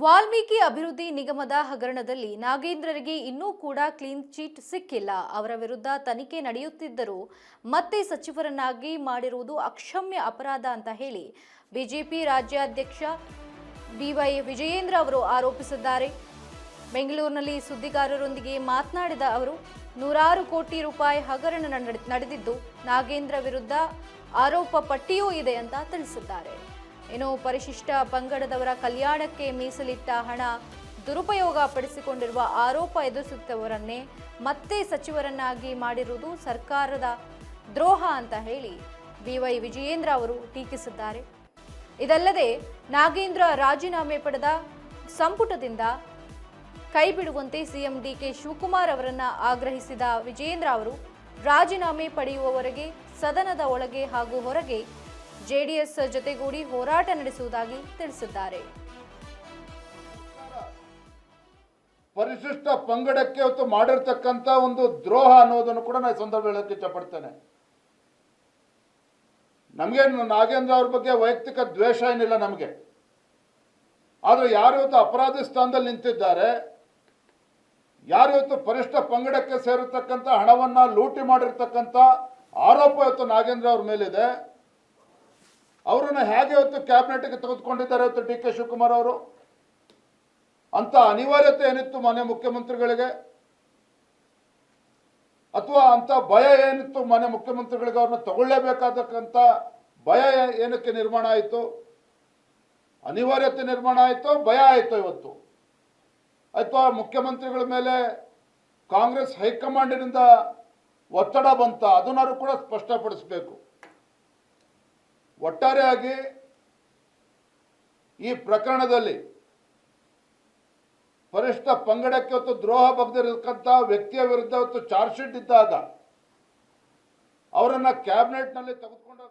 ವಾಲ್ಮೀಕಿ ಅಭಿವೃದ್ಧಿ ನಿಗಮದ ಹಗರಣದಲ್ಲಿ ನಾಗೇಂದ್ರರಿಗೆ ಇನ್ನೂ ಕೂಡ ಕ್ಲೀನ್ ಚಿಟ್ ಸಿಕ್ಕಿಲ್ಲ. ಅವರ ವಿರುದ್ಧ ತನಿಖೆ ನಡೆಯುತ್ತಿದ್ದರೂ ಮತ್ತೆ ಸಚಿವರನ್ನಾಗಿ ಮಾಡಿರುವುದು ಅಕ್ಷಮ್ಯ ಅಪರಾಧ ಅಂತ ಹೇಳಿ ಬಿಜೆಪಿ ರಾಜ್ಯಾಧ್ಯಕ್ಷ ಬಿವೈ ವಿಜಯೇಂದ್ರ ಅವರು ಆರೋಪಿಸಿದ್ದಾರೆ. ಬೆಂಗಳೂರಿನಲ್ಲಿ ಸುದ್ದಿಗಾರರೊಂದಿಗೆ ಮಾತನಾಡಿದ ಅವರು, ನೂರಾರು ಕೋಟಿ ರೂಪಾಯಿ ಹಗರಣ ನಡೆದಿದ್ದು ನಾಗೇಂದ್ರ ವಿರುದ್ಧ ಆರೋಪ ಪಟ್ಟಿಯೂ ಇದೆ ಅಂತ ತಿಳಿಸಿದ್ದಾರೆ. ಇನ್ನು ಪರಿಶಿಷ್ಟ ಪಂಗಡದವರ ಕಲ್ಯಾಣಕ್ಕೆ ಮೀಸಲಿಟ್ಟ ಹಣ ದುರುಪಯೋಗ ಪಡಿಸಿಕೊಂಡಿರುವ ಆರೋಪ ಎದುರಿಸುತ್ತವರನ್ನೇ ಮತ್ತೆ ಸಚಿವರನ್ನಾಗಿ ಮಾಡಿರುವುದು ಸರ್ಕಾರದ ದ್ರೋಹ ಅಂತ ಹೇಳಿ ಬಿವೈ ವಿಜಯೇಂದ್ರ ಅವರು ಟೀಕಿಸಿದ್ದಾರೆ. ಇದಲ್ಲದೆ ನಾಗೇಂದ್ರ ರಾಜೀನಾಮೆ ಪಡೆದ ಸಂಪುಟದಿಂದ ಕೈಬಿಡುವಂತೆ ಸಿಎಂ ಡಿಕೆ ಶಿವಕುಮಾರ್ ಅವರನ್ನ ಆಗ್ರಹಿಸಿದ ವಿಜಯೇಂದ್ರ ಅವರು, ರಾಜೀನಾಮೆ ಪಡೆಯುವವರೆಗೆ ಸದನದ ಒಳಗೆ ಹಾಗೂ ಹೊರಗೆ ಜೆಡಿಎಸ್ ಜೊತೆಗೂಡಿ ಹೋರಾಟ ನಡೆಸುವುದಾಗಿ ತಿಳಿಸಿದ್ದಾರೆ. ಪರಿಶಿಷ್ಟ ಪಂಗಡಕ್ಕೆ ಇವತ್ತು ಮಾಡಿರ್ತಕ್ಕಂಥ ಒಂದು ದ್ರೋಹ ಅನ್ನೋದನ್ನು ಕೂಡ ನಾನು ಸಂದರ್ಭ ಹೇಳಕ್ಕೆ ಇಷ್ಟಪಡ್ತೇನೆ. ನಮಗೆ ನಾಗೇಂದ್ರ ಅವ್ರ ಬಗ್ಗೆ ವೈಯಕ್ತಿಕ ದ್ವೇಷ ಏನಿಲ್ಲ ನಮಗೆ. ಆದರೆ ಯಾರು ಇವತ್ತು ಅಪರಾಧಿ ಸ್ಥಾನದಲ್ಲಿ ನಿಂತಿದ್ದಾರೆ, ಯಾರು ಇವತ್ತು ಪರಿಶಿಷ್ಟ ಪಂಗಡಕ್ಕೆ ಸೇರಿರ್ತಕ್ಕಂಥ ಹಣವನ್ನ ಲೂಟಿ ಮಾಡಿರ್ತಕ್ಕಂಥ ಆರೋಪ ಇವತ್ತು ನಾಗೇಂದ್ರ ಅವ್ರ ಮೇಲಿದೆ, ಅವರನ್ನು ಹೇಗೆ ಇವತ್ತು ಕ್ಯಾಬಿನೆಟ್ಗೆ ತೆಗೆದುಕೊಂಡಿದ್ದಾರೆ ಇವತ್ತು ಡಿ ಕೆ ಶಿವಕುಮಾರ್ ಅವರು? ಅಂತ ಅನಿವಾರ್ಯತೆ ಏನಿತ್ತು ಮಾನ್ಯ ಮುಖ್ಯಮಂತ್ರಿಗಳಿಗೆ, ಅಥವಾ ಅಂತ ಭಯ ಏನಿತ್ತು ಮಾನ್ಯ ಮುಖ್ಯಮಂತ್ರಿಗಳಿಗೆ? ಅವ್ರನ್ನ ತಗೊಳ್ಳೇಬೇಕಾದಕ್ಕಂಥ ಭಯ ಏನಕ್ಕೆ ನಿರ್ಮಾಣ ಆಯಿತು? ಅನಿವಾರ್ಯತೆ ನಿರ್ಮಾಣ ಆಯಿತು, ಭಯ ಆಯಿತು ಇವತ್ತು? ಅಥವಾ ಮುಖ್ಯಮಂತ್ರಿಗಳ ಮೇಲೆ ಕಾಂಗ್ರೆಸ್ ಹೈಕಮಾಂಡಿನಿಂದ ಒತ್ತಡ ಬಂತ? ಅದನ್ನಾರು ಕೂಡ ಸ್ಪಷ್ಟಪಡಿಸಬೇಕು. ಒಟ್ಟಾರೆಯಾಗಿ ಈ ಪ್ರಕರಣದಲ್ಲಿ ಪರಿಶಿಷ್ಟ ಪಂಗಡಕ್ಕೆ ಹೊತ್ತು ದ್ರೋಹ ಬಗೆದಿರತಕ್ಕಂಥ ವ್ಯಕ್ತಿಯ ವಿರುದ್ಧ ಹೊತ್ತು ಚಾರ್ಜ್ ಶೀಟ್ ಇದ್ದಾಗ ಅವರನ್ನ ಕ್ಯಾಬಿನೆಟ್ನಲ್ಲಿ ತೆಗೆದುಕೊಂಡು